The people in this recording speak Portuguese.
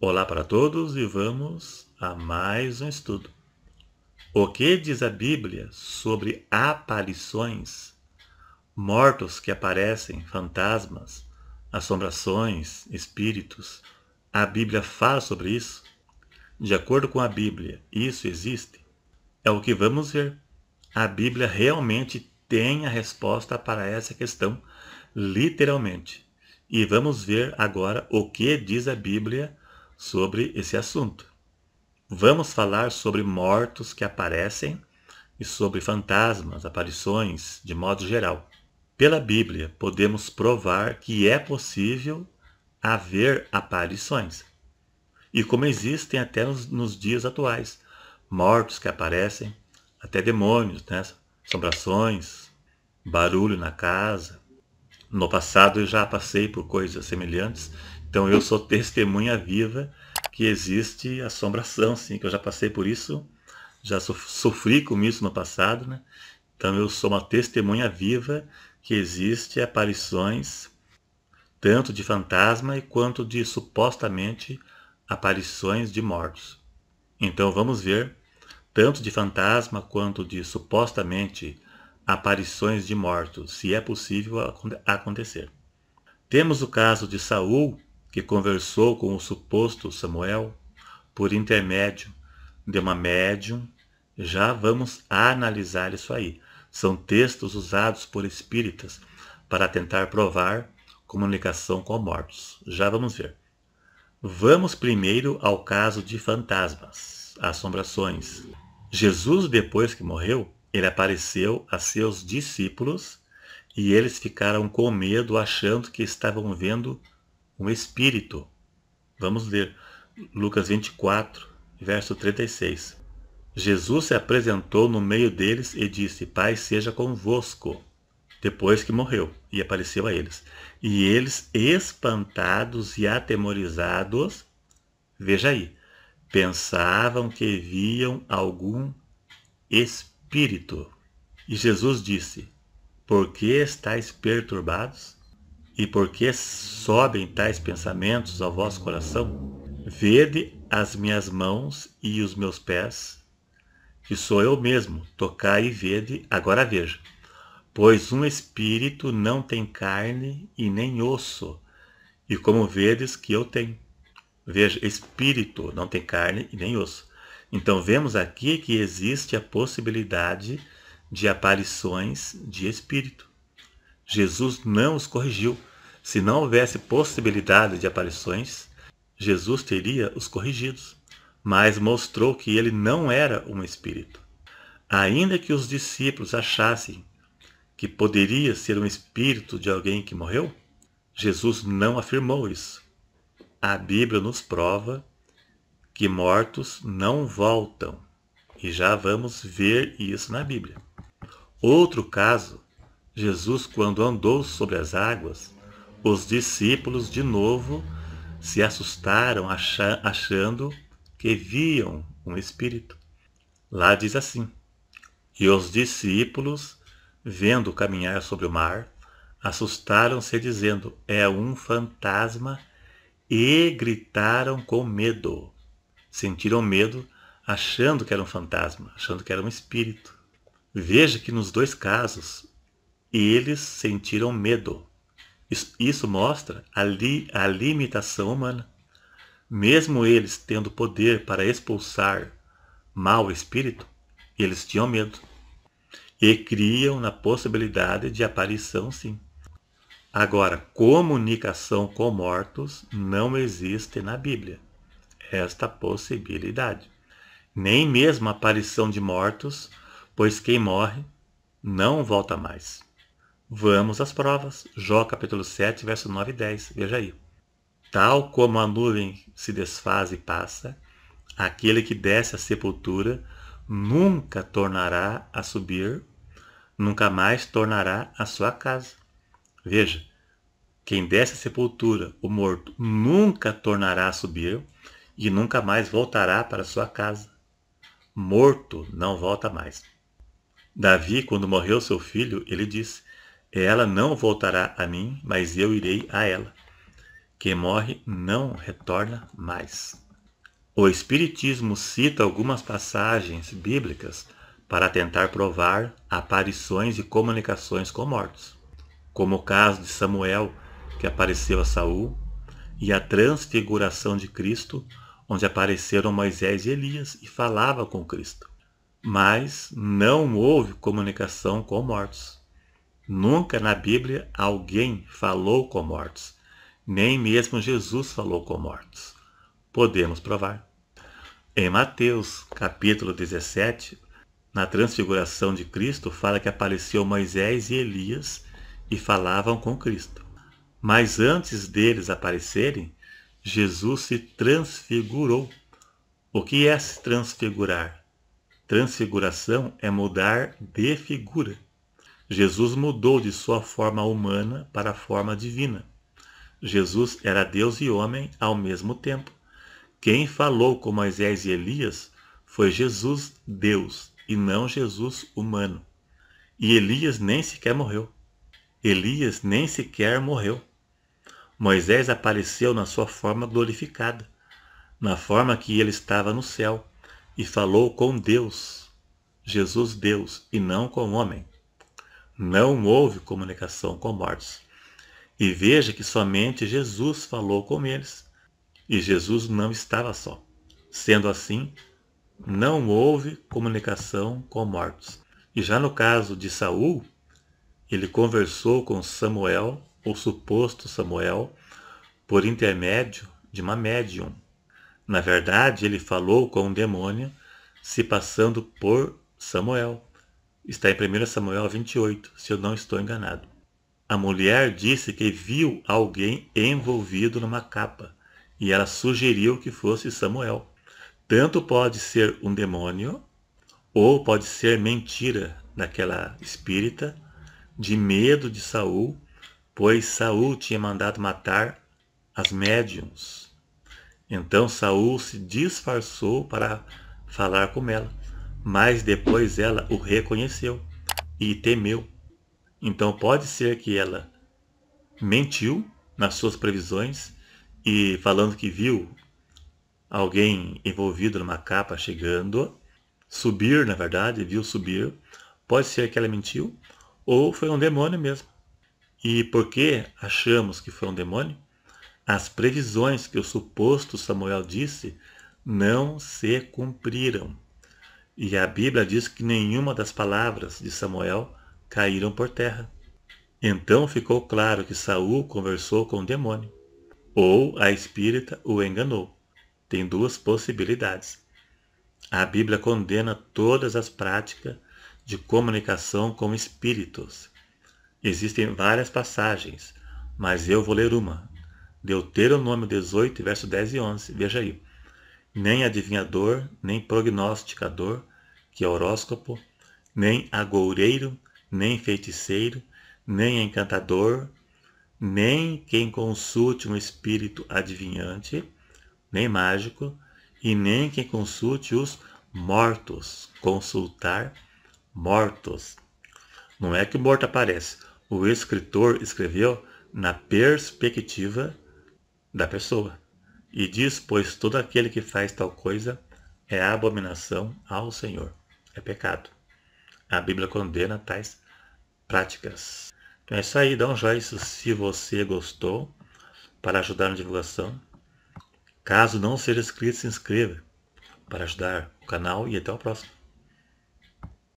Olá para todos e vamos a mais um estudo. O que diz a Bíblia sobre aparições, mortos que aparecem, fantasmas, assombrações, espíritos? A Bíblia fala sobre isso? De acordo com a Bíblia, isso existe? É o que vamos ver. A Bíblia realmente tem a resposta para essa questão, literalmente. E vamos ver agora o que diz a Bíblia sobre esse assunto. Vamos falar sobre mortos que aparecem e sobre fantasmas, aparições, de modo geral. Pela Bíblia, podemos provar que é possível haver aparições. E como existem até nos dias atuais, mortos que aparecem, até demônios, né? Assombrações, barulho na casa. No passado eu já passei por coisas semelhantes, então eu sou testemunha viva que existe assombração, sim, que eu já passei por isso, já sofri com isso no passado, né? Então eu sou uma testemunha viva que existe aparições tanto de fantasma quanto de supostamente aparições de mortos. Então vamos ver tanto de fantasma quanto de supostamente aparições de mortos, se é possível acontecer. Temos o caso de Saul, que conversou com o suposto Samuel por intermédio de uma médium. Já vamos analisar isso aí. São textos usados por espíritas para tentar provar comunicação com mortos. Já vamos ver. Vamos primeiro ao caso de fantasmas, assombrações. Jesus, depois que morreu, ele apareceu a seus discípulos e eles ficaram com medo, achando que estavam vendo um espírito. Vamos ler Lucas 24, verso 36. Jesus se apresentou no meio deles e disse: Pai seja convosco. Depois que morreu, e apareceu a eles. E eles, espantados e atemorizados, veja aí, pensavam que viam algum espírito. E Jesus disse: Por que estáis perturbados? E por que sobem tais pensamentos ao vosso coração? Vede as minhas mãos e os meus pés, que sou eu mesmo. Tocai e vede, agora veja. Pois um espírito não tem carne e nem osso, e como vedes que eu tenho. Veja, espírito não tem carne e nem osso. Então vemos aqui que existe a possibilidade de aparições de espírito. Jesus não os corrigiu. Se não houvesse possibilidade de aparições, Jesus teria os corrigidos, mas mostrou que ele não era um espírito. Ainda que os discípulos achassem que poderia ser um espírito de alguém que morreu, Jesus não afirmou isso. A Bíblia nos prova que mortos não voltam, e já vamos ver isso na Bíblia. Outro caso, Jesus, quando andou sobre as águas, os discípulos de novo se assustaram achando que viam um espírito. Lá diz assim: E os discípulos, vendo caminhar sobre o mar, assustaram-se dizendo: É um fantasma, e gritaram com medo. Sentiram medo, achando que era um fantasma, achando que era um espírito. Veja que nos dois casos, eles sentiram medo. Isso mostra a limitação humana. Mesmo eles tendo poder para expulsar mau espírito, eles tinham medo. E criam na possibilidade de aparição, sim. Agora, comunicação com mortos não existe na Bíblia. Esta possibilidade. Nem mesmo aparição de mortos, pois quem morre não volta mais. Vamos às provas. Jó capítulo 7, verso 9 e 10. Veja aí. Tal como a nuvem se desfaz e passa, aquele que desce à sepultura nunca tornará a subir, nunca mais tornará à sua casa. Veja, quem desce à sepultura, o morto, nunca tornará a subir e nunca mais voltará para sua casa. Morto não volta mais. Davi, quando morreu seu filho, ele disse: Ela não voltará a mim, mas eu irei a ela. Quem morre não retorna mais. O Espiritismo cita algumas passagens bíblicas para tentar provar aparições e comunicações com mortos, como o caso de Samuel, que apareceu a Saul, e a transfiguração de Cristo, onde apareceram Moisés e Elias e falava com Cristo. Mas não houve comunicação com mortos. Nunca na Bíblia alguém falou com mortos. Nem mesmo Jesus falou com mortos. Podemos provar. Em Mateus, capítulo 17, na transfiguração de Cristo, fala que apareceu Moisés e Elias e falavam com Cristo. Mas antes deles aparecerem, Jesus se transfigurou. O que é se transfigurar? Transfiguração é mudar de figura. Jesus mudou de sua forma humana para a forma divina. Jesus era Deus e homem ao mesmo tempo. Quem falou com Moisés e Elias foi Jesus, Deus, e não Jesus humano. E Elias nem sequer morreu. Elias nem sequer morreu. Moisés apareceu na sua forma glorificada, na forma que ele estava no céu, e falou com Deus, Jesus Deus, e não com o homem. Não houve comunicação com mortos. E veja que somente Jesus falou com eles. E Jesus não estava só. Sendo assim, não houve comunicação com mortos. E já no caso de Saul, ele conversou com Samuel, ou suposto Samuel, por intermédio de uma médium. Na verdade, ele falou com um demônio, se passando por Samuel. Está em 1 Samuel 28, se eu não estou enganado. A mulher disse que viu alguém envolvido numa capa, e ela sugeriu que fosse Samuel. Tanto pode ser um demônio, ou pode ser mentira daquela espírita, de medo de Saul, pois Saul tinha mandado matar as médiuns. Então Saul se disfarçou para falar com ela, mas depois ela o reconheceu e temeu. Então pode ser que ela mentiu nas suas previsões e falando que viu alguém envolvido numa capa chegando, subir, na verdade, viu subir. Pode ser que ela mentiu ou foi um demônio mesmo. E por que achamos que foi um demônio? As previsões que o suposto Samuel disse não se cumpriram. E a Bíblia diz que nenhuma das palavras de Samuel caíram por terra. Então ficou claro que Saul conversou com o demônio, ou a espírita o enganou. Tem duas possibilidades. A Bíblia condena todas as práticas de comunicação com espíritos. Existem várias passagens, mas eu vou ler uma. Deuteronômio 18, verso 10 e 11. Veja aí. Nem adivinhador, nem prognosticador, que é horóscopo, nem agoureiro, nem feiticeiro, nem encantador, nem quem consulte um espírito adivinhante, nem mágico, e nem quem consulte os mortos. Consultar mortos. Não é que o morto aparece. O escritor escreveu na perspectiva da pessoa. E diz, pois todo aquele que faz tal coisa é abominação ao Senhor. É pecado. A Bíblia condena tais práticas. Então é isso aí, dá um joinha se você gostou, para ajudar na divulgação. Caso não seja inscrito, se inscreva para ajudar o canal e até o próximo.